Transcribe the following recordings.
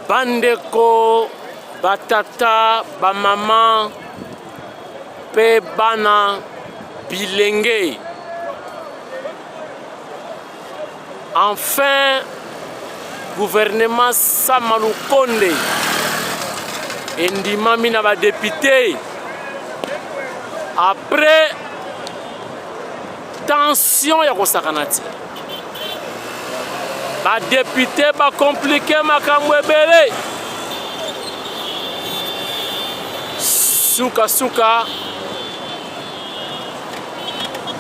bandeko batata bamama pe bana bilenge. Enfin, gouvernement Samalou Konde endimami na ba député après tension ya kosakana ti ba député ba compliqué makambo ebele suka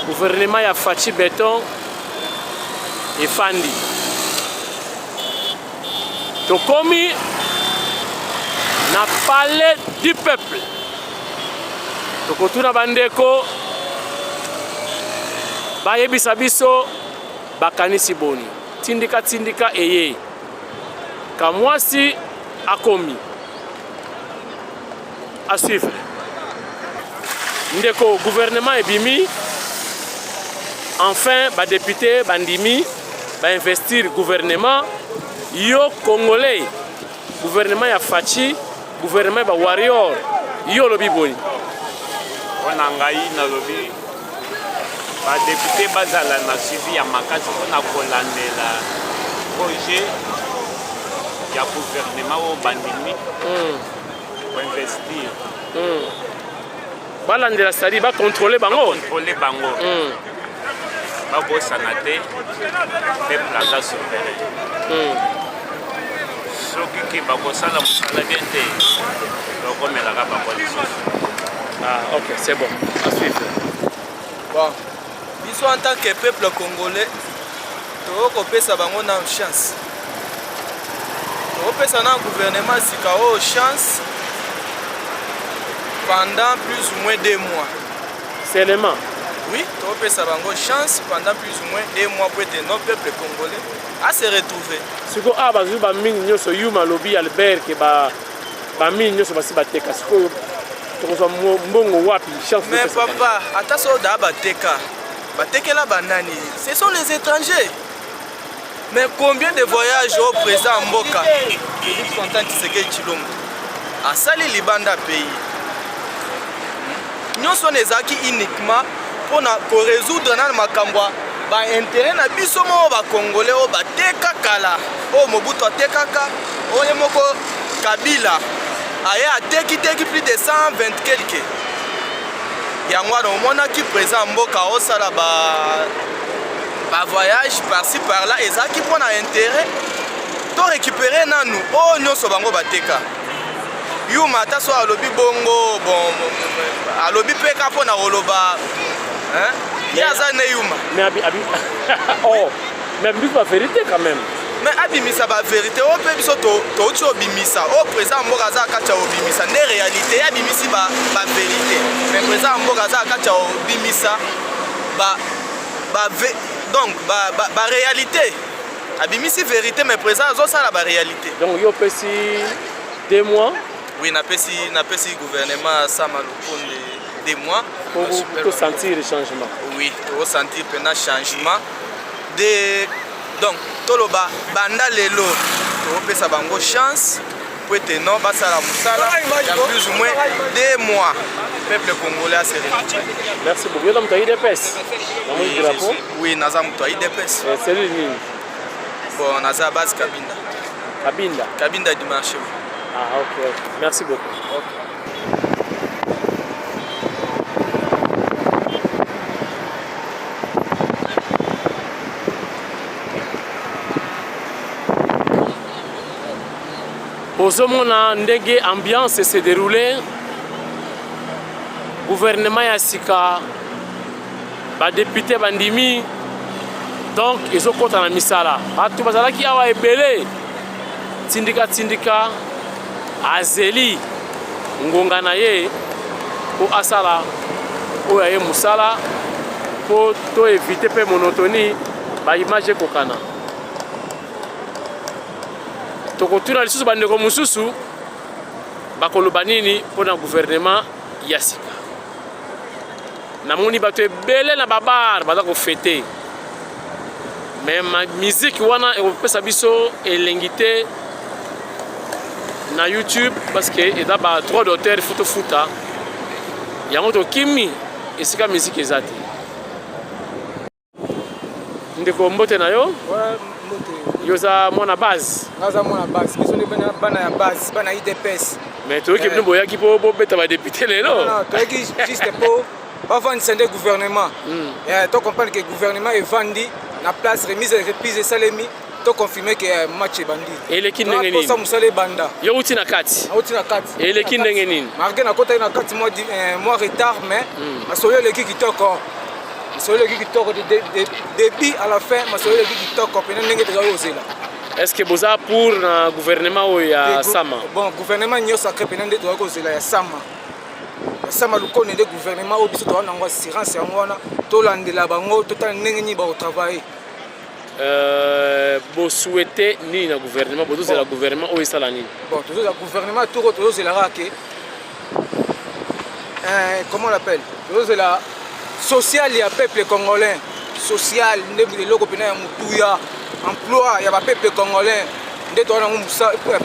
gouvernement ya Fachi Beton efandi tokomi na palais du peuple tokotuna bandeko bayebisa biso bakanisi boni tindika eye kamwasi akomi à suivre ndeko gouvernement ebimi enfin ba député bandimi ba investir gouvernement yo congolais gouvernement ya Fachi gouvernement ba warrior yo lobi boni wana ngai na lobi ba député bazala na suivi ya makasi mpona kolandela projet ya gouvernement o bandimi pour investir balandela sali ba contrôler bango babosana te peuple aza souverain soki ke bakosala mosala bien te tokomelaka bango lisusu. Ah ok, c'est bon, à suivre. Bon, biso en tant que peuple congolais tokopesa bango na chance, tokopesa na gouvernement sika o chance pendant plus ou moins 2 mois seulement. Oui, tokopesa bango chance pendant plus ou moins 2 mois pour que notre peuple congolais à se retrouver. Siko bazu ba mingi nyoso yuma lobi Albert ke ba mingi nyoso basi bateka siko tokozwa mbongo wapi chance. Mais papa, attention da batekela banani, ce sont les étrangers. Mais combien de voyages au président Mboka Félix Antoine Tshisekedi Tshilombo asali libanda pays nyonso nezaki uniquement pour résoudre na makambo ba intérêt na biso mo ba congolais o bateka kala o Mobutu atekaka o yemoko Kabila aya ateki plus de 120 quelques yango wana omonaki président Mboka osala ba voyage par-ci par-là ezaki mpona intérêt to récupérer nanu o nyonso bango bateka yuma ata so alobi bongo bon alobi peka mpona koloba ye aza ne yuma oh mais abimisa ba vérité quand même. mais abimisa ba vérité o mpe biso touti obimisa o président Mboka aza kati ya obimisa nde réalité abimisi ba vérité mais président Mboka aza kati ya obimisa donc ba réalité abimisi vérité mais président azosala ba réalité. Donc yo pesi 2 mois. Oui, napesi gouvernement Samalou Konde 2 mois pour sentir le changement. Oui, pour sentir pendant changement de donc toloba banda lelo to pesa bango chance pour être non basala musala il y a plus ou moins 2 mois peuple congolais a se retrouver. Merci beaucoup. Yo mtayi DPS. Oui, naza mtayi DPS. C'est lui. Bon, naza base Kabinda du marché. Ah ok. Merci beaucoup. Okay. Ozomona ndenge ambiance se déroulée. Gouvernement ya sika ba député bandimi donc ezokota na misala batu bazalaki awa ebele tindika azeli ngonga na ye po asala oyo aye musala po to éviter pe monotonie ba image kokana tokotuna lisusu bandeko mususu bakoloba nini mpona gouvernement ya sika namoni bato ebele na babar baza kofete mais ma musique wana ekopesa biso elengi te na YouTube parce que eza ba droit d'auteur photo futa yango to kimi esika musique eza te ndeko mbote na yo yo za mwana base ngaza mwana base biso ni bana ya base bana IDPS mais to ki bino boyaki po beta ba député lelo non to ki juste po bavandisa nde gouvernement to comprendre que gouvernement evandi na place remise et reprise esalemi to confirmer que match ebandi eleki ndenge nini posa musala ebanda yo uti na kati eleki ndenge nini marqué na kota na kati mois retard mais masolo eleki kitoko masolo eleki kitoko de début à la fin masolo eleki kitoko pena ndenge tozali kozela est-ce que boza pour na gouvernement oyo ya sama bon gouvernement nyonso sacré pena nde tozali kozela ya sama lukone nde gouvernement oyo biso toza nango assurance yango wana tolandela bango totala ndenge nini bakotravaille bo souhaiter ni na gouvernement bo tozela gouvernement oyo esala nini bon tozela gouvernement toko tozozelaka ke comment on l'appelle tozela social ya peuple congolais social nde eloko pena ya mutuya emploi ya bapeuple congolais nde toza nango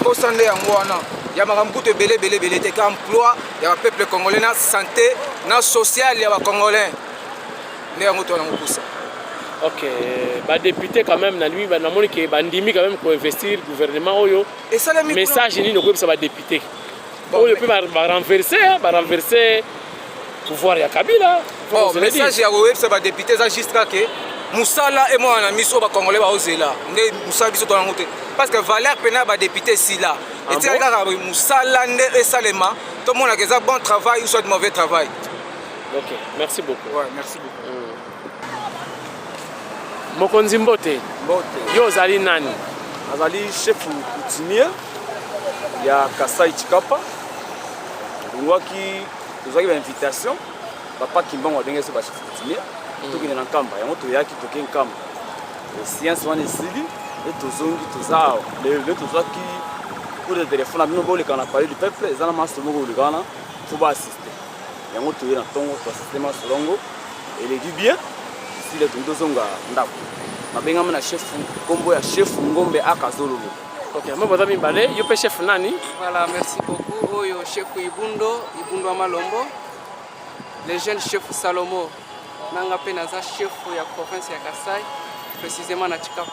posa nde yango wana ya makambo kutu ebele te ka emploi ya bapeuple congolais na santé na social ya bacongolais nde yango toza nango posa. Ok, bah député quand même, lui, bah namoni que bandimi quand même pour investir gouvernement oyo. Et ça le message ni no ça va député. Bon, le peut renverser pouvoir ya Kabila. Bon, message ya web ça va député ça juste que Moussala et moi on a mis sur ba congolais ba ozela. Ndé Moussala biso to ngote. Parce que Valère Pena ba député si là. Et c'est là Moussala ndé et Salema, tout le monde a fait bon travail ou soit de mauvais travail. Ok, merci beaucoup. Ouais, merci beaucoup. Mokonzi Mbote. Yo zali nani? Azali chef coutumier ya Kasai Chikapa. Ngwaki tozaki ba invitation papa Kimbango ndenge so ba chef coutumier. Tokende na Nkamba yango toyaki toke Nkamba. Science wana esili et tozongi tozao. Le tozaki pour le téléphone abino bole kana parler du peuple ezana maso moko likana faut ba assister. Yango toye na tongo to système solongo et les du bien. Le tondozonga ndako mabengama na chef kombo ya chef ngombe akazololo. Ok, moi badami balé yo pe chef nani? Voilà, merci beaucoup. Oyo chef Ibundo Amalombo. Le jeune chef Salomo nanga pe naza chef ya province ya Kasai précisément na Chikapa.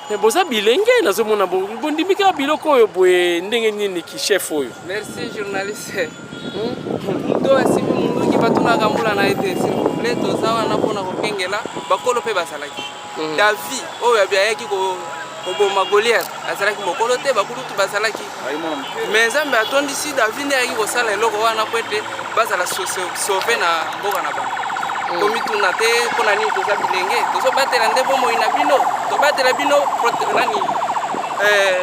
Mais boza bilenge nazomona bondimika biloko oyo boye ndenge nini ki chef oyo. Merci journaliste. Ndo asimi mundu ki batunaka mbula na ete s'il vous plaît tozawa na pona kokengela bakolo pe basalaki. David oyo abiayaki ko boma Goliath azalaki mokolo te bakulu tu basalaki. Mais Nzambe atondisi David ne yaki kosala eloko wana po ete bazala sauver na mboka na bango. Komituna te pona nini toza bilenge tozobatela nde bomoi na bino tobatela bino nani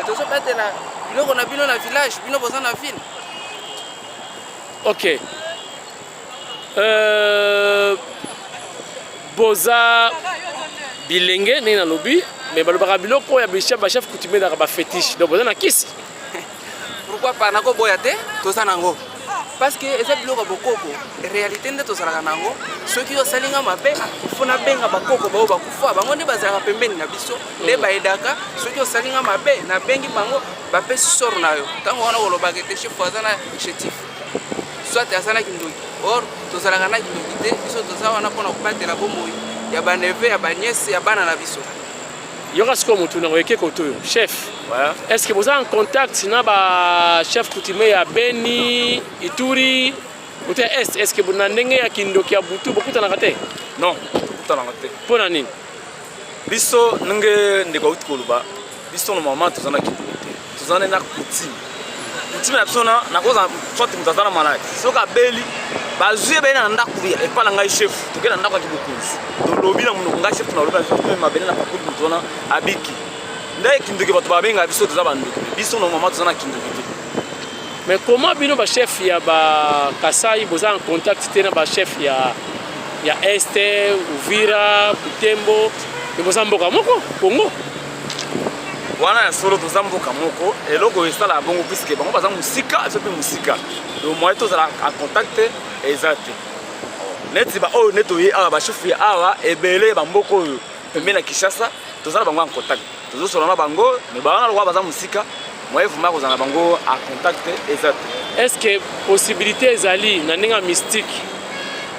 tozobatela biloko na bino na village bino boza na ville. Ok. Boza bilenge nena lobi mais balobaka biloko ya chef coutumier na ba fétiche donc boza na kisi. Pourquoi pas nako boya te toza nango parce que eza biloko bokoko réalité nde tozalaka nango soki osalinga mabe ifona benga bakoko bao bakufa bango nde bazalaka pembeni na biso nde baedaka soki osalinga mabe na bengi bango bapesi soro na yo ntango wana kolobaka ete chef aza na chétif soit azalaki ndoki or tozalaka na kindoki te biso toza wana mpona kobatela bomoi ya baneve ya baniese ya bana na biso. Yoka siko mutu na weke koto chef. Ouais. Est-ce que vous êtes en contact na ba chef coutumier ya Beni, Ituri, ou est-ce que vous n'avez ya kindoki ya butu bokuta na kate? Non, bokuta na kate. Pona nini? Biso nge ndeko utkoluba. Biso no mama tozana kindoki. Tozana na coutume. Coutume na biso na koza soit mutazana malaki. Soka beli bazue bena ndako bia e pala ngai chef tokena ndako ya kibukunzi. Lobi na mungu ngai chef na lobi na mabene na pakulu mutona abiki. Ndai kindoki bato babenga biso toza bandoki. Biso no mama tozana kindoki. Mais comment bino ba chef ya ba Kasai boza en contact tena ba chef ya Este, Uvira, Butembo, et boza mboka moko Congo. Wana ya solo toza mboka moko eloko esala bongo puisque bango baza musika epe musika. Donc moi tozala en contact exact. Neti ba o neto ye awa ba chef ya awa ebele ba mboko oyo pembeni na Kinshasa tozala bango en contact. Tozo solana bango mais bana lwa baza musika moyen vraiment kozala bango à contact exact. Est-ce que possibilité ezali na ndenge mystique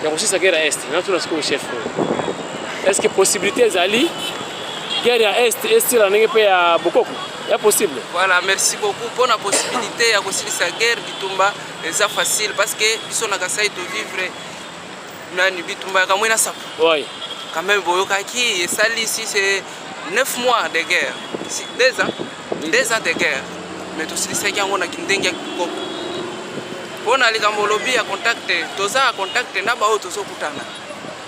ya kosilisa guerre ya est na tuna sikoyo chef? Est-ce que possibilité ezali guerre ya est la ndenge mpe ya bokoko ya possible? Voilà, merci beaucoup pour la possibilité ya kosilisa guerre bitumba eza facile parce que biso na Kasai to vivre nani bitumba ka mwina sapo. Oui. Quand même boyokaki esali ici c'est 9 mois de guerre. 2 ans. 2 ans de guerre. Mais tosilisa yango na kindenge ya bokoko. Pona likambo lobby ya contact toza contact na ba oyo tozokutana.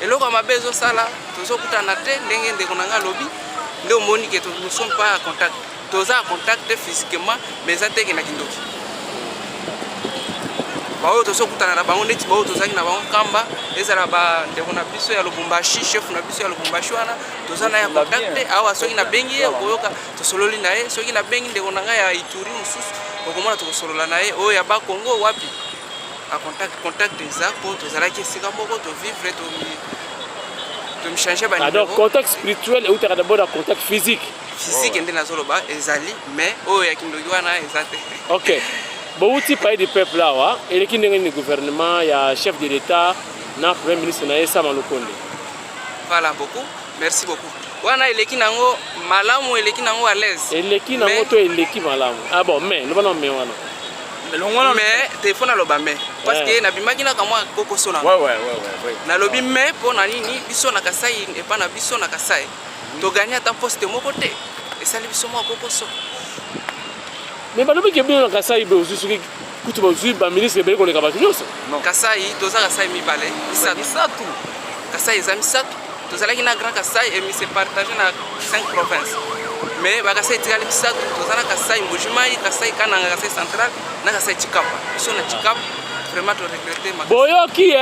Eloko mabe ezosala tozokutana te ndenge ndeko nanga lobby nde omoni ke nous ne sommes pas en contact. Toza en contact physiquement mais ça te ke na kindoki. Ba oyo tozokutana na bango neti ba oyo tozaki na bango kamba ezala ba ndeko na biso ya Lubumbashi chef na biso ya Lubumbashi wana toza na ya contact awa soki na bengi okoyoka tosololi na ye soki na bengi ndeko nanga ya Ituri mususu okomona tokosolola na ye oyo ya ba Congo wapi a contact exact pour tozalaki esika moko to vivre to me changer ba numéro. Donc contact spirituel et ou d'abord un contact physique. Physique ndena zoloba ezali mais oyo ya kindoki wana ezate. OK. Bouti pays du peuple là wa et qui ndenge ni gouvernement ya chef de l'état na premier ministre na Essa Malokonde. Voilà beaucoup. Merci beaucoup. Wana eleki nango malamu eleki nango à l'aise. Eleki nango to eleki malamu. Ah bon mais no bana mais wana. Mais téléphone à l'obamé parce que na bimaki na kamwa koko sona. Ouais. Na lobi mais pour na nini biso na Kasai et pas na biso na Kasai. To gagner ta poste mo côté. Et ça biso mo koko so. Mais ba lobi ke bien na Kasai be ozusuki kutu bozu ba ministre be ko le kabatu nyonso. Kasai toza Kasai mi balé. Misatu. Kasai ezami satu. Tozalaki na Grand Kasai et mi se partager na 5 provinces. Mais ba Kasai tikali misatu tozana Kasai Mbujimai, Kasai Kananga, Kasai Central, na Kasai Chikapa. Biso na Chikapa vraiment to regretter ma. Boyoki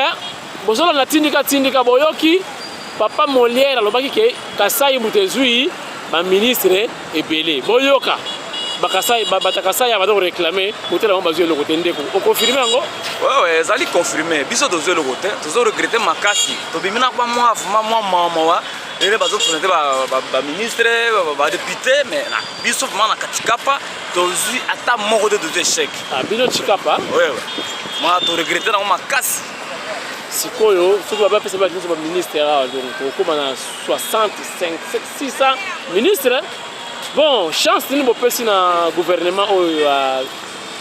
bozola na tindika boyoki papa Molière alobaki ke Kasai mutezui ba ministre ebele. Boyoka ba Kasai ba Kasai ba donc réclamer côté la bazui le côté ndeko. O confirmer ngo? Ouais, zali confirmer. Biso dozo le côté, tozo regretter makasi. To bimina kwa moi mama wa les bazo présenté ba ministre ba député mais na biso vraiment na Chikapa tozu ata moko de deux échecs. Ah bino Chikapa? Ouais. Moi to regretter na makasi. Sikoyo soki ba pesa ba ministre donc comme na 65 600 ministres. Bon, chance ni bopesi na gouvernement ou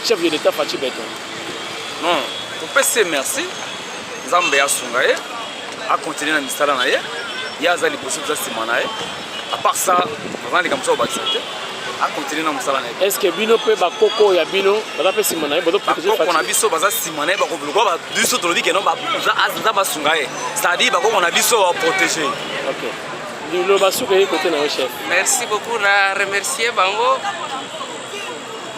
chef de l'état Fachi Beton. Non, to pesi merci. Nzambe ya sunga ye a continuer na misala na ye. Ya zali possible za simana ye. À part ça, avant les kamso ba santé a continuer na misala na ye. Est-ce que bino pe ba koko ya bino ba pesi simana ye bodo protéger Fachi? Koko na biso baza simana ye ba ko ba biso to di ke non ba za ba sunga ye. C'est-à-dire ba koko na biso ba protéger. OK. Le basuka est côté na chef. Merci beaucoup, na remercier Bango.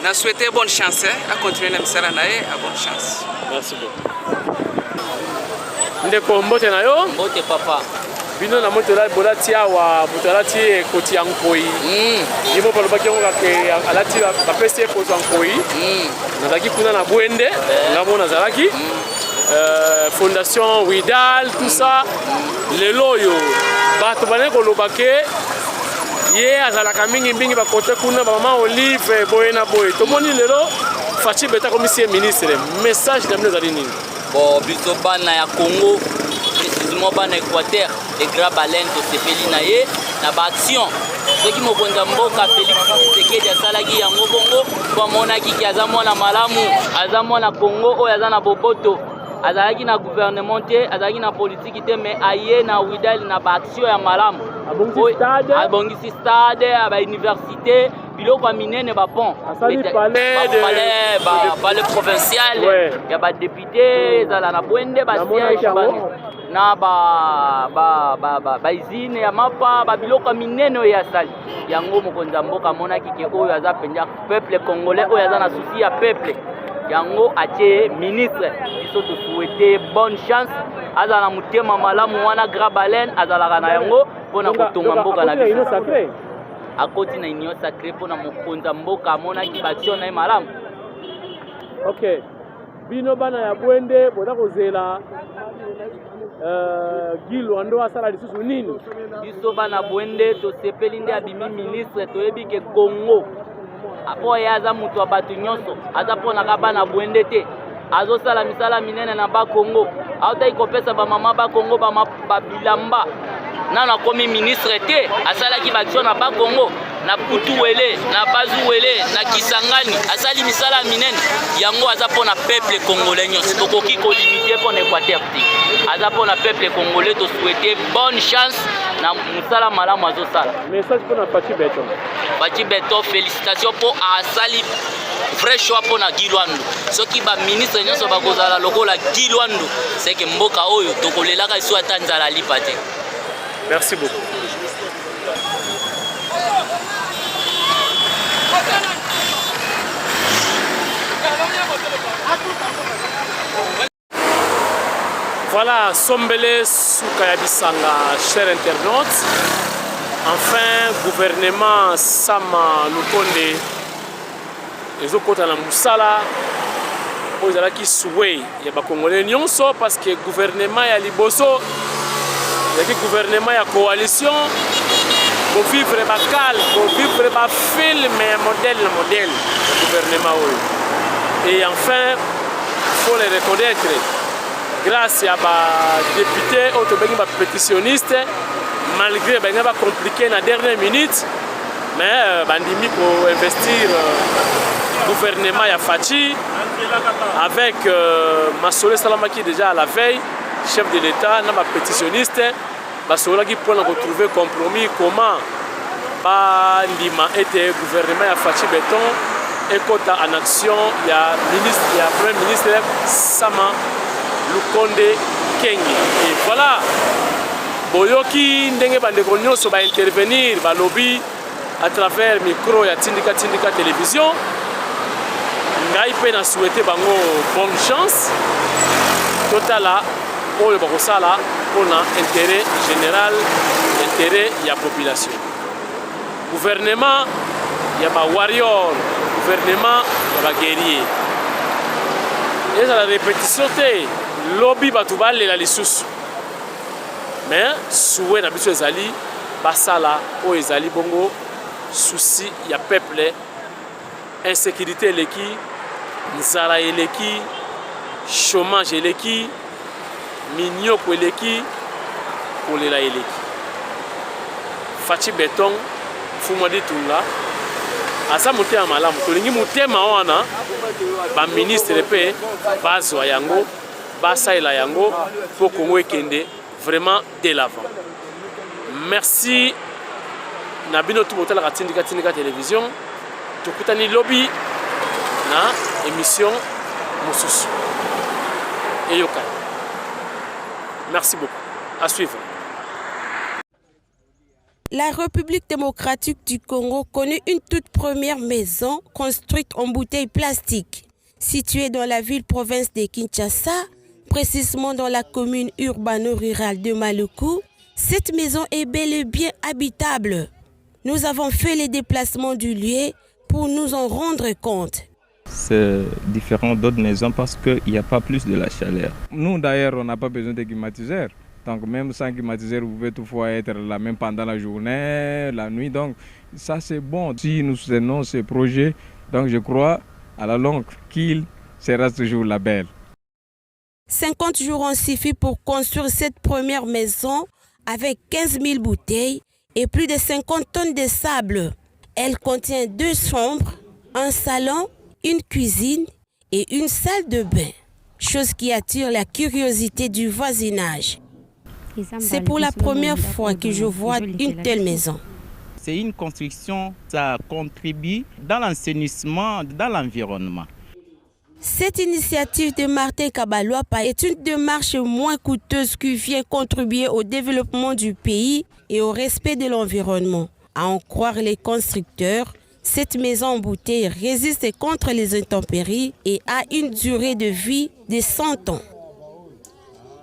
Na souhaiter bonne chance à continuer la misala nae à bonne chance. Merci beaucoup. Ndeko mbote na yo? Mbote papa. Bino na moto la bolati awa mutalati koti ya nkoi. Yimo pa lobaki ngo ke alati ba pese ko nkoi. Nazaki kuna na Bwende, ngamo nazalaki. Fondation Widal, tout ça. Le loyo. Bato bane ko lobake ye azalaka mingi ba côté kuna ba mama Olive boye na boye. To moni lelo Fachi Beta comme ministre. Message de nous ali nini? Bon biso bana ya Congo, précisément bana Équateur, les Grand Baleine to sepeli na ye na ba action. Soki mokonza mboka Félix Tshisekedi asalaki yango bongo kwa monaki ki azamona malamu, azamona Congo oyo azana boboto. Azalaki na gouvernement te, azalaki na politique te mais aye na Widal na ba action ya malamu. Abongisi stade, ba université, biloko ya minene ba pont. Palais provincial, ya ba député, zala na Bwende ba siège na ba izine ya mapa, ba biloko ya minene ya sali. Yango mokonza mboka monaki ke oyo aza penja peuple congolais oyo aza na souci ya peuple. Yango atie ministre biso to souhaiter bonne chance azala mutema malamu wana Grand Baleine azala na yango pona kotonga mboka na biso akoti na union sacrée pona mokonza mboka mona ki baction na malamu. OK, bino bana ya Bwende boda kozela Gilwando asala lisusu nini? Biso bana Bwende to sepeli nde abimi ministre to yebi ke Congo po ye aza moto ya bato nyonso aza mponaka bana bwende te azosala misala minene na bakongo aotaki kopesa bamama bakongo babilamba nano akomi ministre te asalaki baction na bakongo na Putuwele na Bazuwele na Kisangani asali misala minene yango aza mpona peuple congolais nyonso tokoki kolimite mpona Équateur te aza mpona peuple congolais tosouhaite bonne chance na musala malamu azosala. Message mpona Faci Beton. Faci Beton félicitations mpo asali vrai choix mpona Gilwandu soki baministre nyonso bakozala lokola Gilwandu seke mboka oyo tokolelaka esu ata nzala lipa te. Merci beaucoup. Voilà, Sombele Souka Bisanga, chers internautes. Enfin, gouvernement Sama Lukonde, les autres na Moussala, ils ont qui souhait, il y a pas Congolais nyonso parce que gouvernement ya liboso, il y a gouvernement ya coalition, pour vivre ba calme, pour vivre ba film modèle gouvernement oui. Et enfin, il faut les reconnaître. Grâce à des députés, aux pétitionnistes, malgré les compliqué dans la dernière minute, mais bandimi pour investir le gouvernement ya Faci avec Massolé Salamaki déjà à la veille, chef de l'État, dans les pétitionnistes, Massolé qui peut retrouver compromis comment bandima était gouvernement ya Faci Beton et quand en action il y a ministre, il y a premier ministre Sama Lukonde Kengi. Et voilà, Boyoki ndenge bandeko nyonso ba intervenir ba lobby à travers micro ya Tindika télévision. Ngai pe na souhaiter bango bonne chance. Totala oyo bakosala pona intérêt général, intérêt ya population. Gouvernement ya ba warrior, gouvernement ya ba guerrier. Et ça la répétition te lobby batubale la lisusu mais souhait na biso ezali basala o ezali bongo souci ya peuple insécurité eleki nzala eleki chômage eleki minyoko eleki kolela eleki Faci Beton Fumadi Tunga asa motema malamu tolingi motema wana ba ministre pe bazwa yango basaila yango pour Congo ekende vraiment de l'avant. Merci Nabino Tubotala Tindika télévision tukutani lobby na émission Mosusu et Yokai. Merci beaucoup. À suivre. La République démocratique du Congo connaît une toute première maison construite en bouteilles plastiques, située dans la ville-province de Kinshasa, précisément dans la commune urbano-rurale de Maluku. Cette maison est bel et bien habitable. Nous avons fait les déplacements du lieu pour nous en rendre compte. C'est différent d'autres maisons parce qu'il n'y a pas plus de la chaleur. Nous d'ailleurs, on n'a pas besoin de climatiseur. Donc même sans climatiseur, vous pouvez toutefois être là même pendant la journée, la nuit. Donc ça c'est bon. Si nous soutenons ce projet, donc je crois à la longue qu'il sera toujours la belle. 50 jours ont suffi pour construire cette première maison avec 15 000 bouteilles et plus de 50 tonnes de sable. Elle contient 2 chambres, un salon, une cuisine et une salle de bain. Chose qui attire la curiosité du voisinage. C'est pour la première fois que je vois une telle maison. C'est une construction, ça contribue dans l'assainissement, dans l'environnement. Cette initiative de Martin Kabaloapa est une démarche moins coûteuse qui vient contribuer au développement du pays et au respect de l'environnement. À en croire les constructeurs, cette maison en bouteille résiste contre les intempéries et a une durée de vie de 100 ans.